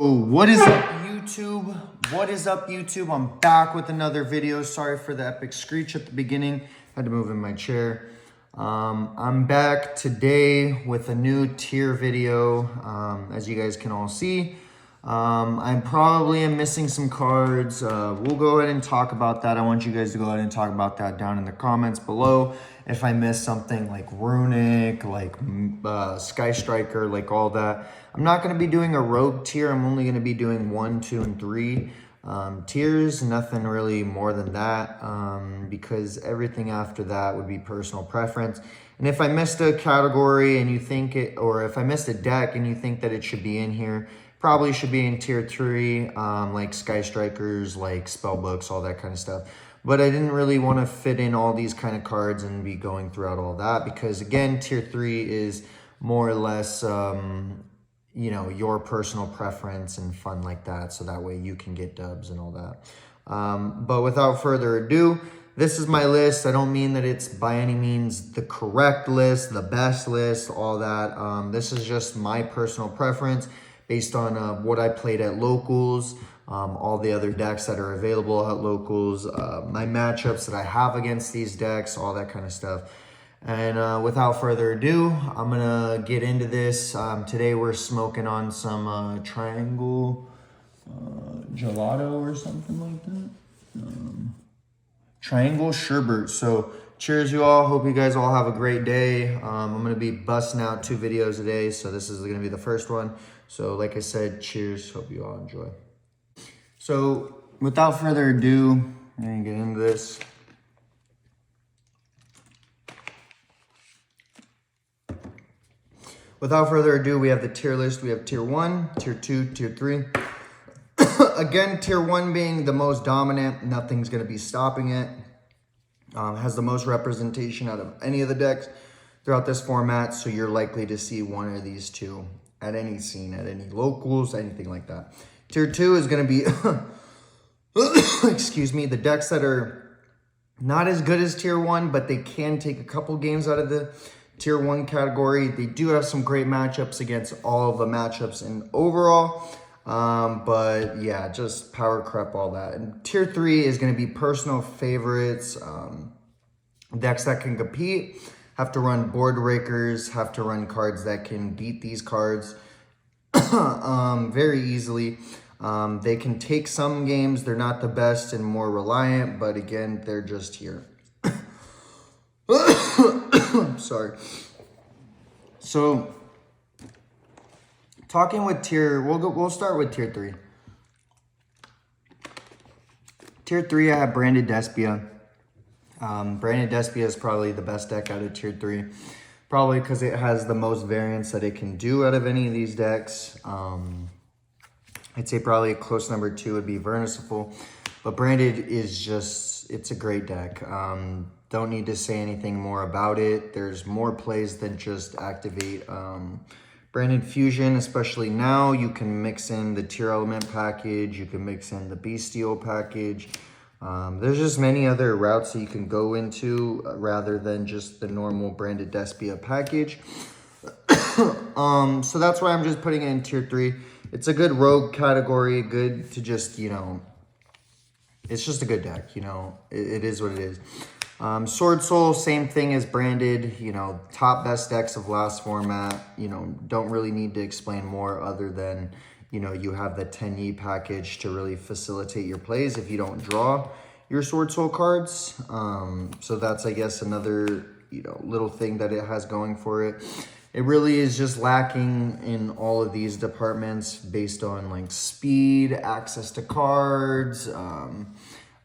What is up, YouTube? What is up, YouTube? I'm back with another video. Sorry for the epic screech at the beginning. Had to move in my chair. I'm back today with a new tier video. As you guys can all see, I probably am missing some cards. We'll go ahead and talk about that. I want you guys to go ahead and talk about that down in the comments below. If I missed something like Runic, like Sky Striker, like all that. I'm not going to be doing a rogue tier. I'm only going to be doing 1, 2, and 3 tiers. Nothing really more than that, because everything after that would be personal preference. And if I missed a category and you think it, or if I missed a deck and you think that it should be in here, probably should be in tier 3, like Sky Strikers, like Spellbooks, all that kind of stuff. But I didn't really want to fit in all these kind of cards and be going throughout all that, because again, tier 3 is more or less, you know, your personal preference and fun like that. So that way you can get dubs and all that. But without further ado, this is my list. I don't mean that it's by any means the correct list, the best list, all that. This is just my personal preference based on what I played at locals, all the other decks that are available at locals, my matchups that I have against these decks, all that kind of stuff. And without further ado, I'm gonna get into this. Today we're smoking on some triangle gelato or something like that. Triangle sherbet. So cheers, you all. Hope you guys all have a great day. I'm gonna be busting out 2 videos a day, so this is gonna be the first one. So like I said, cheers. Hope you all enjoy. So without further ado, I'm gonna get into this. Without further ado, we have the tier list. We have tier 1, tier 2, tier 3. Again, tier 1 being the most dominant, nothing's going to be stopping it. Has the most representation out of any of the decks throughout this format, so you're likely to see one of these two at any scene, at any locals, anything like that. Tier 2 is going to be, excuse me, the decks that are not as good as tier 1, but they can take a couple games out of the tier 1 category. They do have some great matchups against all of the matchups in overall. But yeah, just power creep, all that. And tier 3 is going to be personal favorites. Decks that can compete, have to run board breakers, have to run cards that can beat these cards very easily. They can take some games. They're not the best and more reliant, but again, they're just here. Sorry. So, talking with tier, we'll start with tier 3. Tier 3, I have Branded Despia. Branded Despia is probably the best deck out of tier 3. Probably because it has the most variance that it can do out of any of these decks. I'd say probably a close number 2 would be Vernusylph. But Branded is just, it's a great deck. Don't need to say anything more about it. There's more plays than just activate Branded Fusion, especially now. You can mix in the Tier Element package. You can mix in the Bestial package. There's just many other routes that you can go into rather than just the normal Branded Despia package. So that's why I'm just putting it in tier 3. It's a good rogue category, good to just, you know, it's just a good deck, you know, it is what it is. Sword Soul, same thing as Branded, you know, top best decks of last format, you know, don't really need to explain more other than, you know, you have the 10E package to really facilitate your plays if you don't draw your Sword Soul cards. So that's, I guess, another, you know, little thing that it has going for it. It really is just lacking in all of these departments based on like speed, access to cards,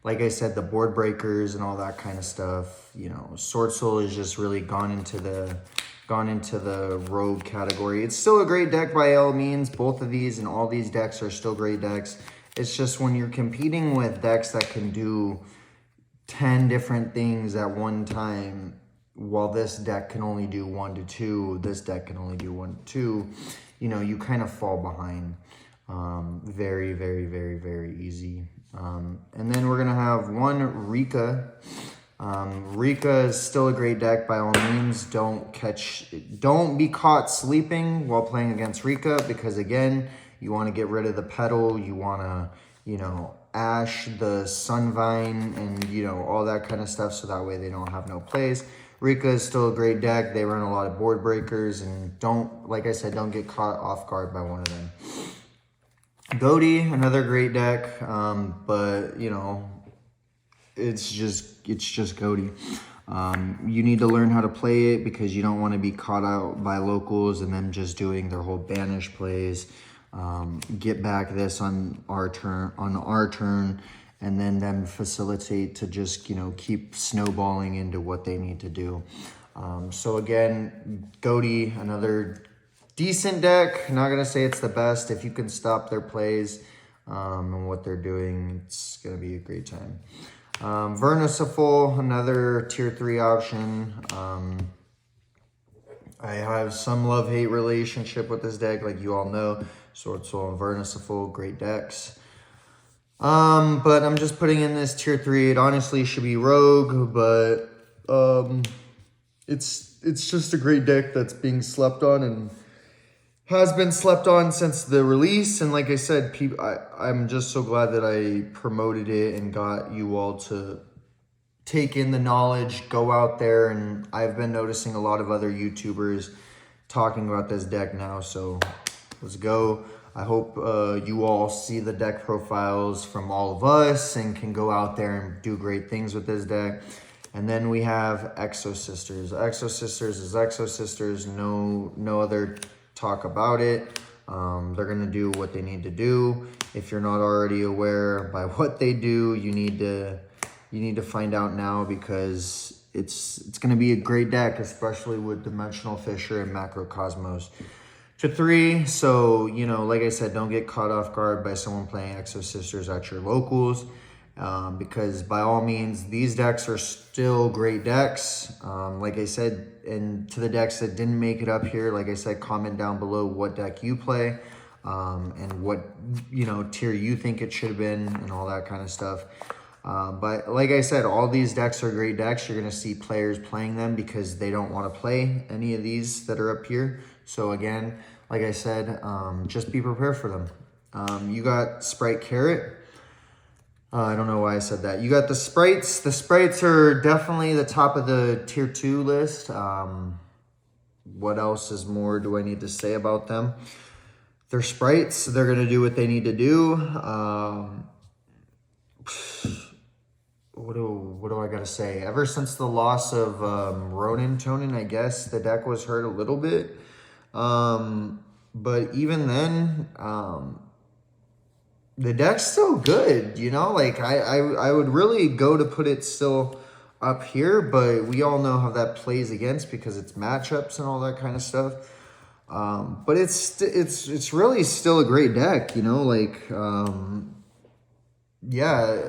like I said, the board breakers and all that kind of stuff. You know, Sword Soul is just really gone into the rogue category. It's still a great deck by all means. Both of these and all these decks are still great decks. It's just when you're competing with decks that can do 10 different things at one time, while this deck can only do 1 to 2, this deck can only do 1 to 2, you know, you kind of fall behind. Very, very, very, very easy. And then we're going to have one Rika. Rika is still a great deck by all means. Don't be caught sleeping while playing against Rika, because again, You want to get rid of the petal. You want to, you know, ash the Sunvine and, you know, all that kind of stuff, so that way they don't have no plays. Rika is still a great deck. They run a lot of board breakers, and don't, like I said, don't get caught off guard by one of them. Goaty, another great deck, but, you know, it's just Goaty. You need to learn how to play it because you don't want to be caught out by locals and them just doing their whole banish plays. Get back this on our turn, and then them facilitate to just, you know, keep snowballing into what they need to do. So again, Goaty, another decent deck. Not gonna say it's the best. If you can stop their plays and what they're doing, it's gonna be a great time. Vernusylph, another tier 3 option. I have some love-hate relationship with this deck, like you all know. Sword Soul and Vernusylph, great decks. But I'm just putting in this tier 3. It honestly should be Rogue, but it's just a great deck that's being slept on and has been slept on since the release. And like I said, I'm just so glad that I promoted it and got you all to take in the knowledge, go out there. And I've been noticing a lot of other YouTubers talking about this deck now. So let's go. I hope you all see the deck profiles from all of us and can go out there and do great things with this deck. And then we have Exo Sisters. Exo Sisters is Exo Sisters. No other talk about it. They're gonna do what they need to do. If you're not already aware by what they do, you need to find out now, because it's gonna be a great deck, especially with Dimensional Fisher and Macrocosmos. To 3, so, you know, like I said, don't get caught off guard by someone playing Exo Sisters at your locals, because by all means, these decks are still great decks. Like I said, and to the decks that didn't make it up here, like I said, comment down below what deck you play, and what, you know, tier you think it should have been, and all that kind of stuff. But like I said, all these decks are great decks. You're going to see players playing them because they don't want to play any of these that are up here. So again, like I said, just be prepared for them. You got Sprite Carrot. I don't know why I said that. You got the Sprites. The Sprites are definitely the top of the tier 2 list. What else is more do I need to say about them? They're Sprites. They're going to do what they need to do. What do I got to say? Ever since the loss of Ronin Tonin, I guess the deck was hurt a little bit. But even then, the deck's still good, you know? Like, I would really go to put it still up here, but we all know how that plays against because it's matchups and all that kind of stuff. But it's really still a great deck, you know? Like, yeah,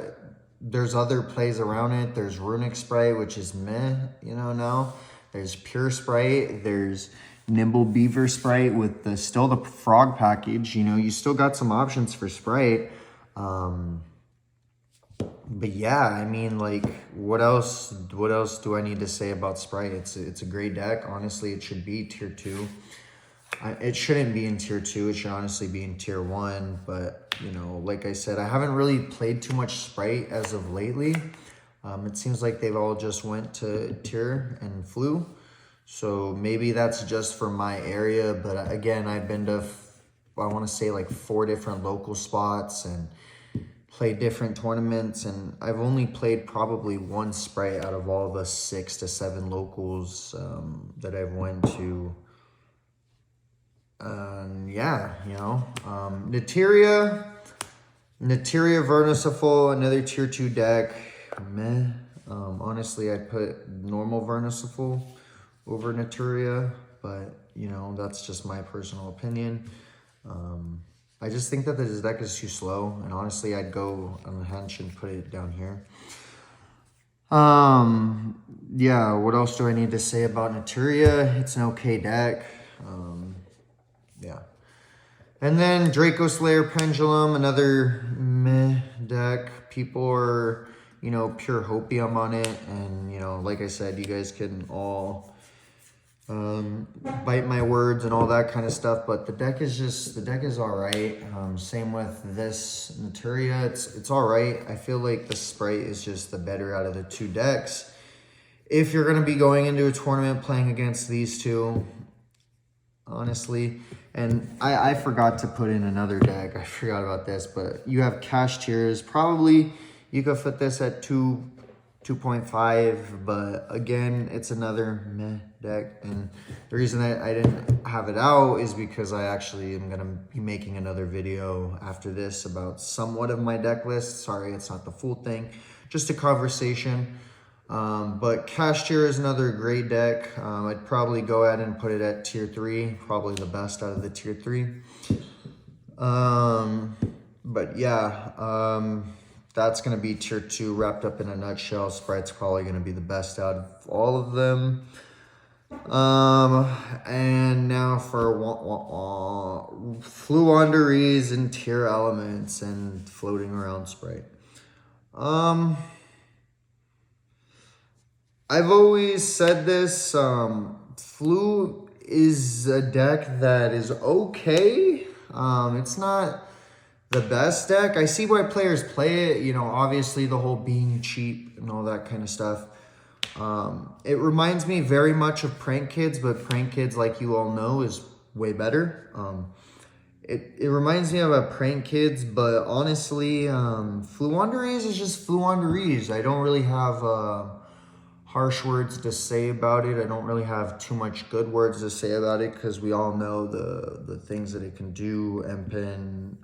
there's other plays around it. There's Runic Sprite, which is meh, you know, now. There's Pure Sprite. There's Nimble Beaver Sprite with still the frog package. You know, you still got some options for Sprite. But yeah, I mean, like, what else do I need to say about Sprite? It's a great deck. Honestly, it should be tier 2. It shouldn't be in tier 2. It should honestly be in tier 1. But, you know, like I said, I haven't really played too much Sprite as of lately. It seems like they've all just went to tier and flew. So maybe that's just for my area. But again, I've been to, I want to say like 4 different local spots and played different tournaments. And I've only played probably 1 Sprite out of all the 6 to 7 locals that I've went to. Yeah, you know, Nateria Vernusylph, another tier 2 deck. Meh. Honestly, I'd put normal Vernusylph over Nateria, but you know, that's just my personal opinion. I just think that this deck is too slow, and honestly, I'd go on the hench and put it down here. Yeah, what else do I need to say about Nateria? It's an okay deck. Yeah. And then Draco Slayer Pendulum, another meh deck. People are, you know, pure hopium on it. And, you know, like I said, you guys can all bite my words and all that kind of stuff, but the deck is all right. Same with this Naturia, it's all right. I feel like the Sprite is just the better out of the two decks. If you're going to be going into a tournament playing against these two, honestly, and I forgot to put in another deck. I forgot about this, but you have Kashtira's. Probably you could fit this at 2.5, but again, it's another meh deck. And the reason that I didn't have it out is because I actually am going to be making another video after this about somewhat of my deck list. Sorry, it's not the full thing, just a conversation. But Kashtira is another great deck. I'd probably go ahead and put it at tier 3, probably the best out of the tier 3. But yeah, that's going to be tier 2 wrapped up in a nutshell. Sprite's probably going to be the best out of all of them. And now for Fluonderies and tier elements and floating around Sprite. I've always said this, Flu is a deck that is okay. It's not the best deck. I see why players play it, you know, obviously the whole being cheap and all that kind of stuff. It reminds me very much of Prank Kids, but Prank Kids, like you all know, is way better. It reminds me of a Prank Kids, but honestly, Fluonderies is just Fluonderies. I don't really have harsh words to say about it. I don't really have too much good words to say about it because we all know the things that it can do, Empen,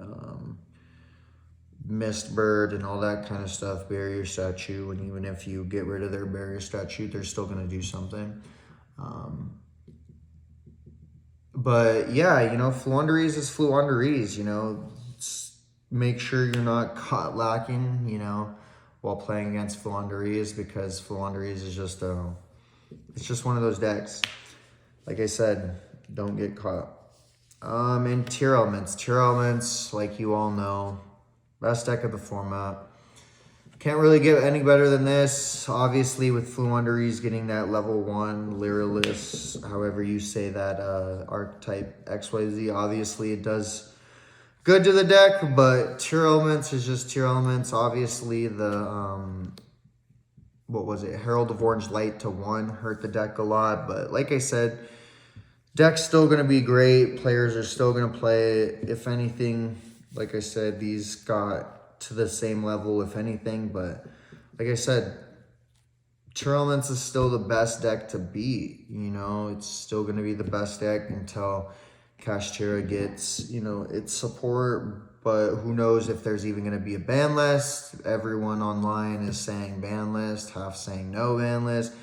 Mist Bird, and all that kind of stuff, barrier statue, and even if you get rid of their barrier statue, they're still going to do something. But yeah, you know, Fluonderies is Fluonderies, you know, make sure you're not caught lacking, you know, while playing against Fluonderies, because Fluonderies is just it's just one of those decks. Like I said, don't get caught. And tier elements, like you all know, best deck of the format. Can't really get any better than this. Obviously, with Fluonderies getting that level 1 Lyrillus, however you say that, archetype XYZ, obviously it does good to the deck, but tier elements is just tier elements. Obviously, the, what was it? Herald of Orange Light to 1 hurt the deck a lot, but like I said, deck's still going to be great. Players are still going to play it. If anything, like I said, these got to the same level, if anything, but like I said, tier elements is still the best deck to beat. You know, it's still going to be the best deck until Kashtira gets, you know, its support, but who knows if there's even going to be a ban list. Everyone online is saying ban list, half saying no ban list.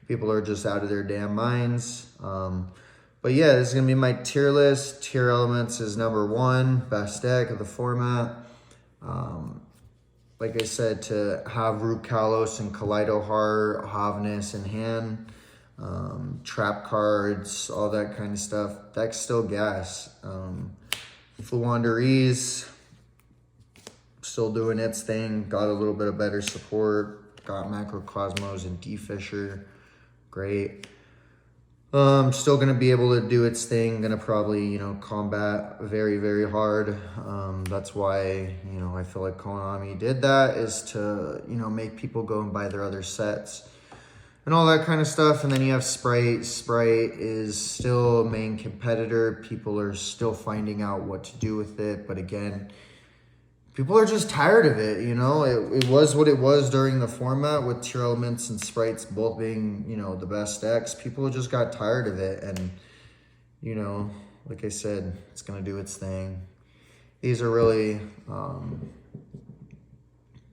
People are just out of their damn minds. But yeah, this is going to be my tier list. Tier elements is number 1, best deck of the format. Like I said, to have Root Kalos and Kaleido Heart, Havnus in hand, trap cards, all that kind of stuff. Deck's still gas. Fluonderies still doing its thing. Got a little bit of better support. Got Macrocosmos and D-Fisher. Great. Still going to be able to do its thing. Going to probably, you know, combat very, very hard. That's why, you know, I feel like Konami did that, is to, you know, make people go and buy their other sets and all that kind of stuff. And then you have Sprite. Sprite is still a main competitor. People are still finding out what to do with it. But again, people are just tired of it, you know. It was what it was during the format with tier elements and Sprites both being, you know, the best decks. People just got tired of it. And, you know, like I said, it's going to do its thing. These are really,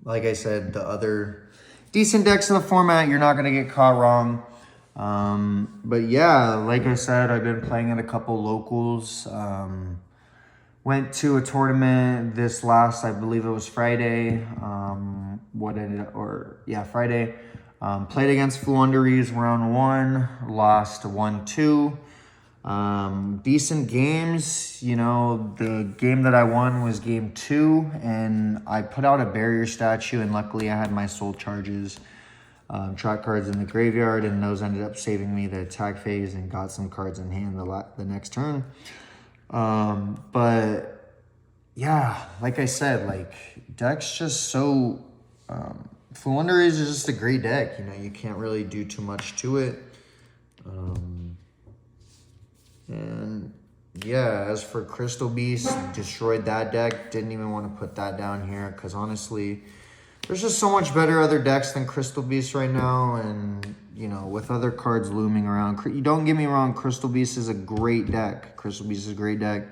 like I said, the other decent decks in the format. You're not going to get caught wrong. But yeah, like I said, I've been playing at a couple locals. Went to a tournament this last, I believe it was Friday. Friday. Played against Fluonderies round 1, lost 1-2. Decent games. You know, the game that I won was game 2, and I put out a barrier statue, and luckily I had my soul charges. track cards in the graveyard, and those ended up saving me the attack phase and got some cards in hand the next turn. But yeah, like I said, like deck's just so Flunder is just a great deck. You know, you can't really do too much to it. And yeah, as for Crystal Beast, destroyed that deck. Didn't even want to put that down here because honestly, there's just so much better other decks than Crystal Beast right now. And, you know, with other cards looming around, you don't get me wrong, Crystal Beast is a great deck. Crystal Beast is a great deck.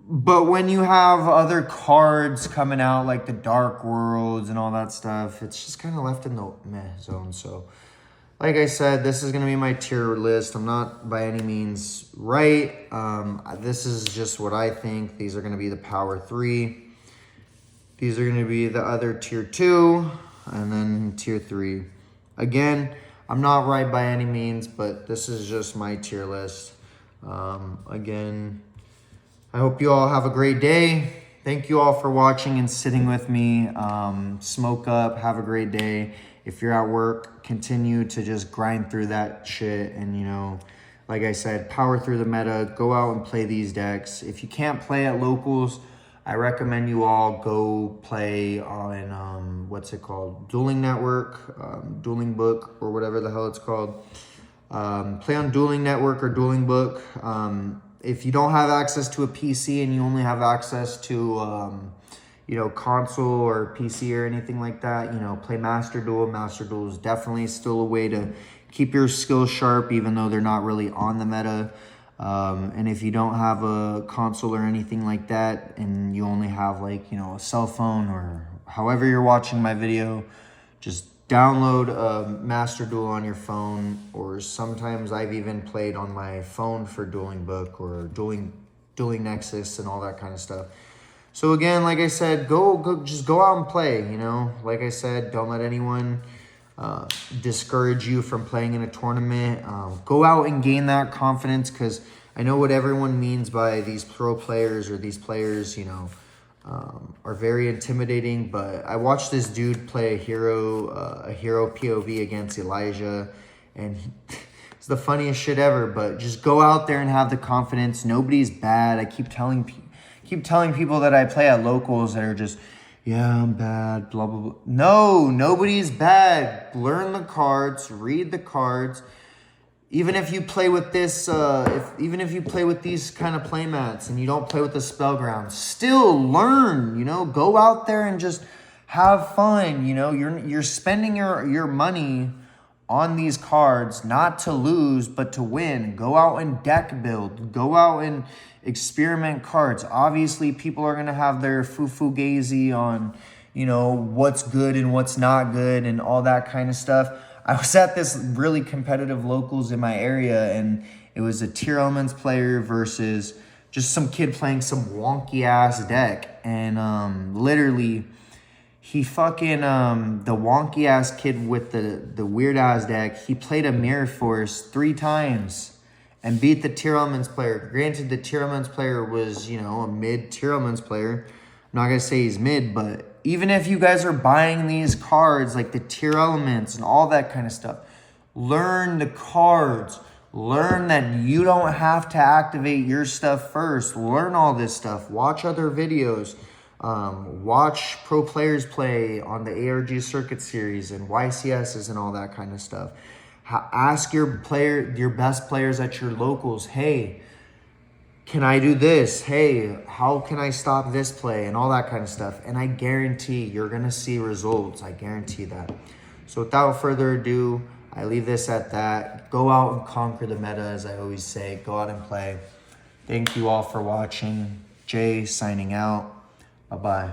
But when you have other cards coming out like the Dark Worlds and all that stuff, it's just kind of left in the meh zone. So, like I said, this is going to be my tier list. I'm not by any means right. This is just what I think. These are going to be the Power 3. These are going to be the other Tier 2 and then Tier 3. Again, I'm not right by any means, but this is just my tier list. Again, I hope you all have a great day. Thank you all for watching and sitting with me. Smoke up. Have a great day. If you're at work, continue to just grind through that shit. And, you know, like I said, power through the meta. Go out and play these decks. If you can't play at locals, I recommend you all go play on, what's it called? Dueling Network, Dueling Book, or whatever the hell it's called. Play on Dueling Network or Dueling Book. If you don't have access to a PC and you only have access to, you know, console or PC or anything like that, you know, play Master Duel. Master Duel is definitely still a way to keep your skills sharp, even though they're not really on the meta. And if you don't have a console or anything like that, and you only have like, you know, a cell phone or however you're watching my video, just download a Master Duel on your phone, or sometimes I've even played on my phone for Dueling Book or Dueling Nexus and all that kind of stuff. So again, like I said, just go out and play, you know. Like I said, don't let anyone discourage you from playing in a tournament. Go out and gain that confidence, because I know what everyone means by these pro players or these players, you know, are very intimidating. But I watched this dude play a hero POV against Elijah, and it's the funniest shit ever. But just go out there and have the confidence. Nobody's bad. I keep telling people that I play at locals that are just, yeah, I'm bad, blah, blah, blah. No, nobody's bad. Learn the cards, read the cards. Even if you play with this, even if you play with these kind of play mats and you don't play with the spell ground, still learn, you know, go out there and just have fun. You know, you're spending your money on these cards, not to lose, but to win. Go out and deck build. Go out and experiment cards. Obviously, people are going to have their foo-foo-gazy on, you know, what's good and what's not good and all that kind of stuff. I was at this really competitive locals in my area, and it was a Tier Elements player versus just some kid playing some wonky-ass deck. And literally, he fucking, the wonky-ass kid with the weird-ass deck, he played a Mirror Force 3 times and beat the Tier Elements player. Granted, the Tier Elements player was, you know, a mid-Tier Elements player. I'm not going to say he's mid, but even if you guys are buying these cards, like the Tier Elements and all that kind of stuff, learn the cards. Learn that you don't have to activate your stuff first. Learn all this stuff. Watch other videos. Watch pro players play on the ARG Circuit Series and YCSs and all that kind of stuff. Ask your best players at your locals, hey, can I do this? Hey, how can I stop this play? And all that kind of stuff. And I guarantee you're going to see results. I guarantee that. So without further ado, I leave this at that. Go out and conquer the meta, as I always say. Go out and play. Thank you all for watching. Jay signing out. Bye-bye.